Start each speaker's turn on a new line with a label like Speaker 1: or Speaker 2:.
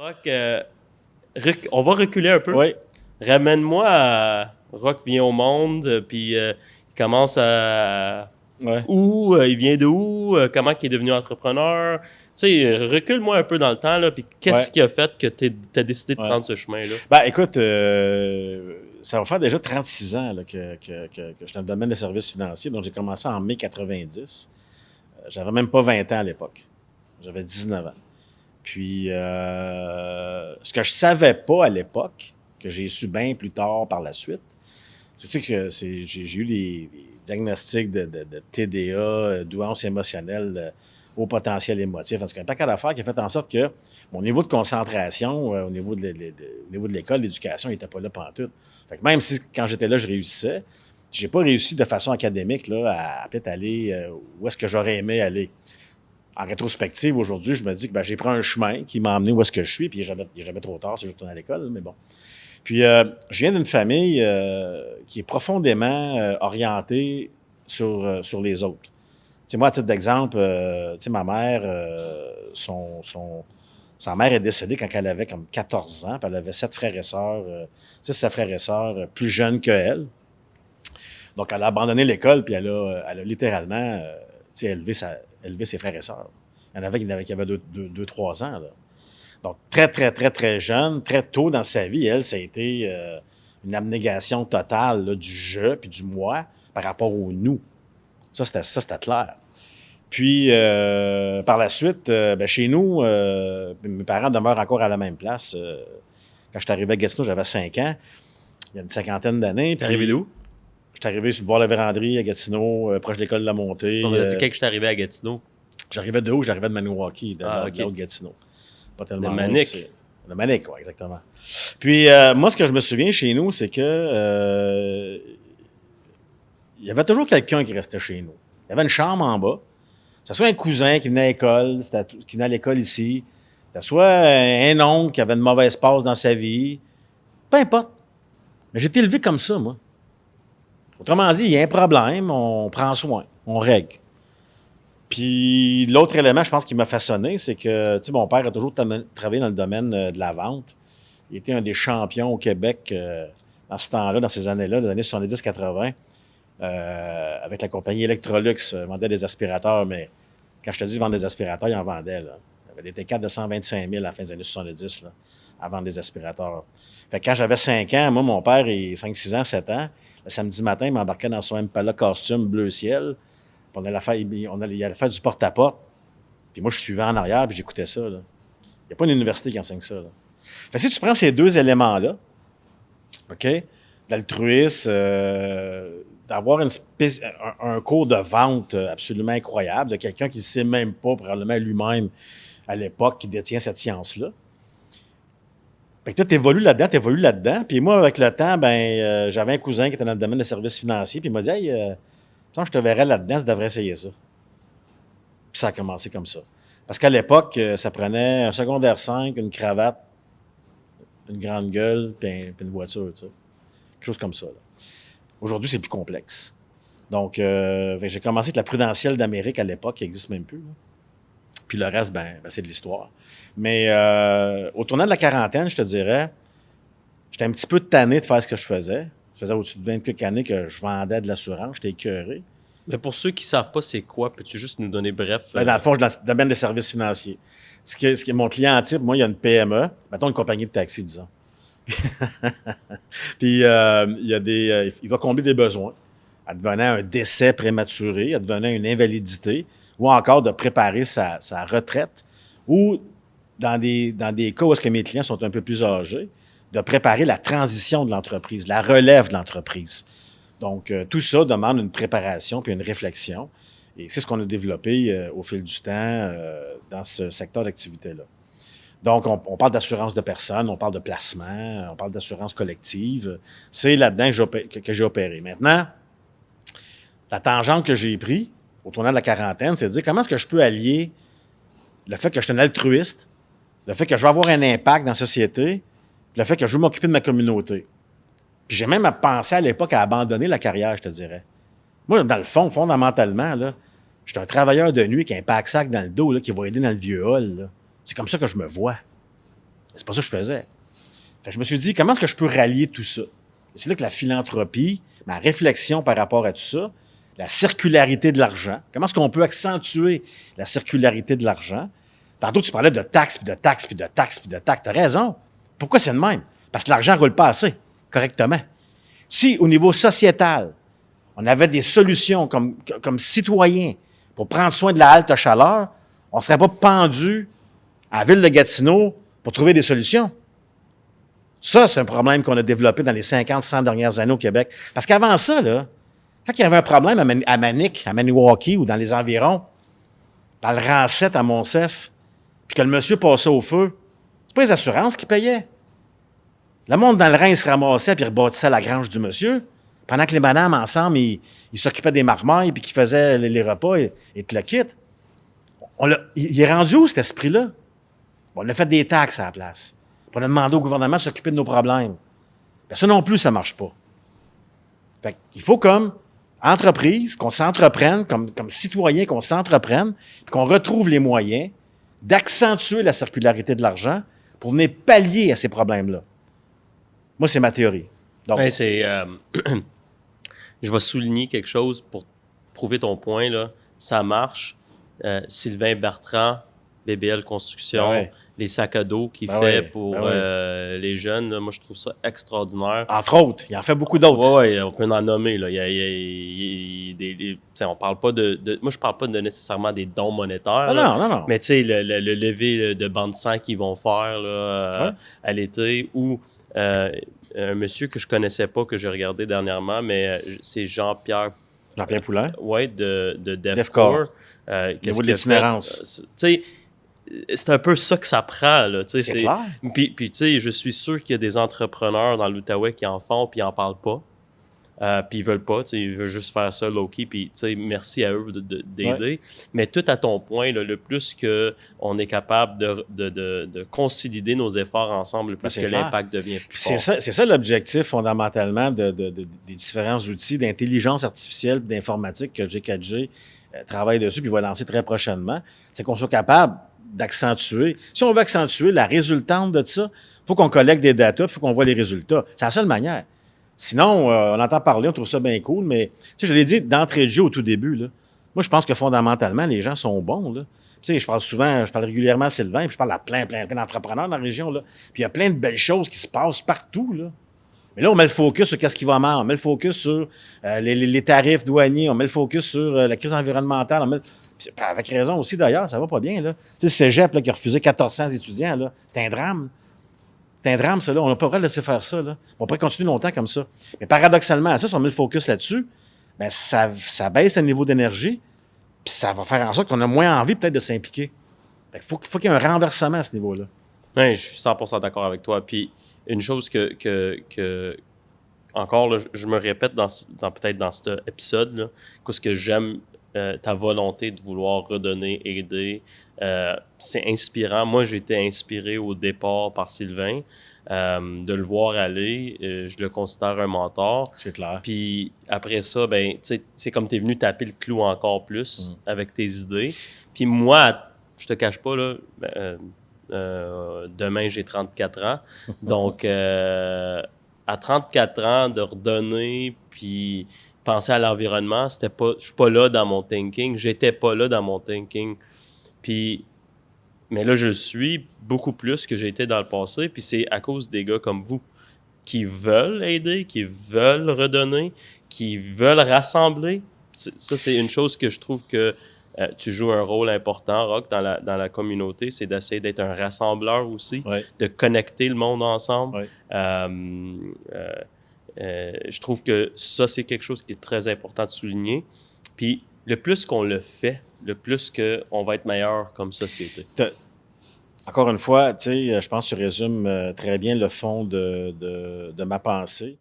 Speaker 1: Rock, on va reculer un peu.
Speaker 2: Oui.
Speaker 1: Ramène-moi à Rock vient au monde, puis il commence à...
Speaker 2: Ouais.
Speaker 1: Où? Il vient de où? Comment il est devenu entrepreneur? Tu sais, recule-moi un peu dans le temps, là, puis qu'est-ce
Speaker 2: Ouais.
Speaker 1: qui a fait que tu as décidé de
Speaker 2: Ouais.
Speaker 1: prendre ce chemin-là?
Speaker 2: Ben, écoute, ça va faire déjà 36 ans là, que je suis dans le domaine des services financiers. Donc, j'ai commencé en mai 90. J'avais même pas 20 ans à l'époque. J'avais 19 ans. Puis, ce que je savais pas à l'époque, que j'ai su bien plus tard par la suite, c'est que j'ai eu des diagnostics de TDA, douance émotionnelle, haut potentiel émotif. En tout cas, un paquet d'affaires qui a fait en sorte que mon niveau de concentration au niveau de l'école, l'éducation, il n'était pas là pantoute. Fait que même si, quand j'étais là, je réussissais, j'ai pas réussi de façon académique là, à peut-être aller où est-ce que j'aurais aimé aller. En rétrospective, aujourd'hui, je me dis que j'ai pris un chemin qui m'a amené où est-ce que je suis, puis il n'est jamais trop tard si je retourne à l'école, mais bon. Puis, je viens d'une famille qui est profondément orientée sur les autres. Tu sais, moi, à titre d'exemple, tu sais, ma mère, sa mère est décédée quand elle avait comme 14 ans, puis elle avait 7 frères et sœurs, 6 frères et sœurs plus jeunes qu'elle. Donc, elle a abandonné l'école, puis elle a littéralement tu sais, élevé ses frères et sœurs. Il y en avait qui avaient 2-3 ans, là. Donc, très, très, très, très jeune, très tôt dans sa vie, elle, ça a été une abnégation totale là, du je puis du moi par rapport au nous. Ça, c'était clair. Puis, par la suite, chez nous, mes parents demeurent encore à la même place. Quand je suis arrivé à Gatineau, j'avais 5 ans. Il y a une cinquantaine d'années.
Speaker 1: T'es arrivé d'où?
Speaker 2: Je suis arrivé sur le bois de la Vérandrie à Gatineau, proche de l'école de la Montée.
Speaker 1: On m'a dit quand je suis arrivé à Gatineau.
Speaker 2: J'arrivais de où? J'arrivais de Maniwaki, de l'autre Gatineau. Pas tellement
Speaker 1: de Manic.
Speaker 2: Le Manic, oui, exactement. Puis, moi, ce que je me souviens chez nous, c'est que il y avait toujours quelqu'un qui restait chez nous. Il y avait une chambre en bas. Que ce soit un cousin qui venait à l'école, qui venait à l'école ici, que ce soit un oncle qui avait une mauvaise passe dans sa vie. Peu importe. Mais j'ai été élevé comme ça, moi. Autrement dit, il y a un problème, on prend soin, on règle. Puis l'autre élément, je pense, qui m'a façonné, c'est que, tu sais, mon père a toujours travaillé dans le domaine de la vente. Il était un des champions au Québec dans ce temps-là, dans ces années-là, les années 70-80, avec la compagnie Electrolux, vendait des aspirateurs, mais quand je te dis vendre des aspirateurs, il en vendait, là. Il y avait des T4 de 125 000 à la fin des années 70, là, à vendre des aspirateurs. Fait que quand j'avais 5 ans, moi, mon père, il 5-6 ans, 7 ans, le samedi matin, il m'embarquait dans son Impala costume bleu ciel. Puis il allait faire du porte-à-porte. Puis moi, je suivais en arrière, puis j'écoutais ça. Il n'y a pas une université qui enseigne ça. Là. Fait que si tu prends ces deux éléments-là, OK, d'altruisme, d'avoir un cours de vente absolument incroyable, de quelqu'un qui ne sait même pas, probablement lui-même, à l'époque, qui détient cette science-là. Fait que toi, t'évolues là-dedans. Puis moi, avec le temps, j'avais un cousin qui était dans le domaine des services financiers, puis il m'a dit « Hey, je te verrais là-dedans, tu devrais essayer ça. » Puis ça a commencé comme ça. Parce qu'à l'époque, ça prenait un secondaire 5, une cravate, une grande gueule, puis une voiture, tu sais. Quelque chose comme ça. Là. Aujourd'hui, c'est plus complexe. Donc, j'ai commencé avec la Prudentielle d'Amérique à l'époque, qui n'existe même plus. Là. Puis le reste, c'est de l'histoire. Mais au tournant de la quarantaine, je te dirais, j'étais un petit peu tanné de faire ce que je faisais. Ça faisait au-dessus de 20 quelques années que je vendais de l'assurance. J'étais écœuré.
Speaker 1: Mais pour ceux qui ne savent pas c'est quoi, peux-tu juste nous donner bref?
Speaker 2: Dans le fond, je suis dans le domaine des services financiers. Ce qui est mon client type, moi, il y a une PME, mettons une compagnie de taxi, disons. Puis il doit combler des besoins. Advenant un décès prématuré, advenant une invalidité, ou encore de préparer sa retraite, ou dans des cas où est-ce que mes clients sont un peu plus âgés, de préparer la transition de l'entreprise, la relève de l'entreprise. Donc, tout ça demande une préparation puis une réflexion. Et c'est ce qu'on a développé au fil du temps dans ce secteur d'activité-là. Donc, on parle d'assurance de personnes, on parle de placement, on parle d'assurance collective. C'est là-dedans que j'ai opéré. Maintenant, la tangente que j'ai prise au tournant de la quarantaine, c'est de dire comment est-ce que je peux allier le fait que je suis un altruiste, le fait que je veux avoir un impact dans la société, le fait que je veux m'occuper de ma communauté. Puis j'ai même pensé à l'époque à abandonner la carrière, je te dirais. Moi, dans le fond, fondamentalement, là, je suis un travailleur de nuit qui a un pack-sac dans le dos là, qui va aider dans le vieux hall. Là. C'est comme ça que je me vois. C'est pas ça que je faisais. Fait que je me suis dit, comment est-ce que je peux rallier tout ça? Et c'est là que la philanthropie, ma réflexion par rapport à tout ça, la circularité de l'argent, comment est-ce qu'on peut accentuer la circularité de l'argent? Tantôt, tu parlais de taxes, puis de taxes, puis de taxes, puis de taxes. Tu as raison. Pourquoi c'est de même? Parce que l'argent ne roule pas assez, correctement. Si, au niveau sociétal, on avait des solutions comme citoyens pour prendre soin de la halte chaleur, on ne serait pas pendu à la ville de Gatineau pour trouver des solutions. Ça, c'est un problème qu'on a développé dans les 50, 100 dernières années au Québec. Parce qu'avant ça, là, quand il y avait un problème à Manic, à Maniwaki ou dans les environs, dans le Rancette à Monsef, puis que le monsieur passait au feu, c'est pas les assurances qui payaient. Le monde dans le Rhin, il se ramassait puis il rebâtissait la grange du monsieur, pendant que les madames, ensemble, ils s'occupaient des marmailles puis qu'ils faisaient les repas et te le quittent. Il est rendu où, cet esprit-là? Bon, on a fait des taxes à la place. Puis on a demandé au gouvernement de s'occuper de nos problèmes. Bien, ça non plus, ça ne marche pas. Fait qu'il faut comme entreprise, qu'on s'entreprenne, comme citoyen, qu'on s'entreprenne, puis qu'on retrouve les moyens d'accentuer la circularité de l'argent pour venir pallier à ces problèmes-là. Moi, c'est ma théorie. Donc,
Speaker 1: ouais, je vais souligner quelque chose pour prouver ton point, là. Ça marche. Sylvain Bertrand, BBL Construction, les sacs à dos qu'il fait pour les jeunes, là, moi, je trouve ça extraordinaire.
Speaker 2: Entre autres, il en fait beaucoup d'autres.
Speaker 1: Oui, on peut en nommer. Là. On parle pas moi, je parle pas nécessairement des dons monétaires.
Speaker 2: Non.
Speaker 1: Mais tu sais, le lever de banc de sang qu'ils vont faire là, à l'été, ou un monsieur que je connaissais pas, que j'ai regardé dernièrement, mais c'est Jean-Pierre
Speaker 2: Poulain.
Speaker 1: Oui, de
Speaker 2: DEFCOR. Au niveau de l'itinérance.
Speaker 1: Tu sais, c'est un peu ça que ça prend. Là,
Speaker 2: c'est clair.
Speaker 1: Puis tu sais, je suis sûr qu'il y a des entrepreneurs dans l'Outaouais qui en font puis ils en parlent pas. Puis ils veulent pas, ils veulent juste faire ça low-key, puis merci à eux d'aider. Ouais. Mais tout à ton point, là, le plus qu'on est capable de consolider nos efforts ensemble, le plus que l'impact devient plus fort.
Speaker 2: C'est ça l'objectif fondamentalement des différents outils d'intelligence artificielle et d'informatique que G4G travaille dessus puis va lancer très prochainement. C'est qu'on soit capable d'accentuer. Si on veut accentuer la résultante de ça, il faut qu'on collecte des data, il faut qu'on voit les résultats. C'est la seule manière. Sinon, on entend parler, on trouve ça bien cool, mais je l'ai dit d'entrée de jeu au tout début, là, moi, je pense que fondamentalement, les gens sont bons. Là. Je parle régulièrement à Sylvain, puis je parle à plein d'entrepreneurs dans la région. Là. Puis il y a plein de belles choses qui se passent partout. Là. Mais là, on met le focus sur qu'est-ce qui va mal, on met le focus sur les tarifs douaniers, on met le focus sur la crise environnementale. Avec raison aussi, d'ailleurs, ça va pas bien. Là. Tu sais, le cégep là, qui a refusé 1400 étudiants, là, c'est un drame. C'est un drame, ça, là. On n'a pas le droit de laisser faire ça, là. On pourrait continuer longtemps comme ça. Mais paradoxalement, à ça, si on met le focus là-dessus, bien, ça baisse le niveau d'énergie, puis ça va faire en sorte qu'on a moins envie, peut-être, de s'impliquer. Il faut qu'il y ait un renversement à ce niveau-là.
Speaker 1: Oui, je suis 100% d'accord avec toi. Puis, une chose que encore, là, je me répète peut-être dans cet épisode, ce que j'aime, ta volonté de vouloir redonner, aider, c'est inspirant. Moi, j'ai été inspiré au départ par Sylvain. De le voir aller, je le considère un mentor.
Speaker 2: C'est clair.
Speaker 1: Puis après ça, ben, c'est comme tu es venu taper le clou encore plus avec tes idées. Puis moi, je te cache pas, là, demain, j'ai 34 ans. Donc, à 34 ans, de redonner, puis penser à l'environnement, je suis pas là dans mon thinking. J'étais pas là dans mon thinking. Mais là, je le suis beaucoup plus que j'ai été dans le passé. Puis c'est à cause des gars comme vous qui veulent aider, qui veulent redonner, qui veulent rassembler. Ça, c'est une chose que je trouve que tu joues un rôle important, Rock, dans la communauté. C'est d'essayer d'être un rassembleur aussi, de connecter le monde ensemble. Je trouve que ça, c'est quelque chose qui est très important de souligner. Puis le plus qu'on le fait, le plus qu'on va être meilleur comme société.
Speaker 2: Encore une fois, je pense que tu résumes très bien le fond de ma pensée.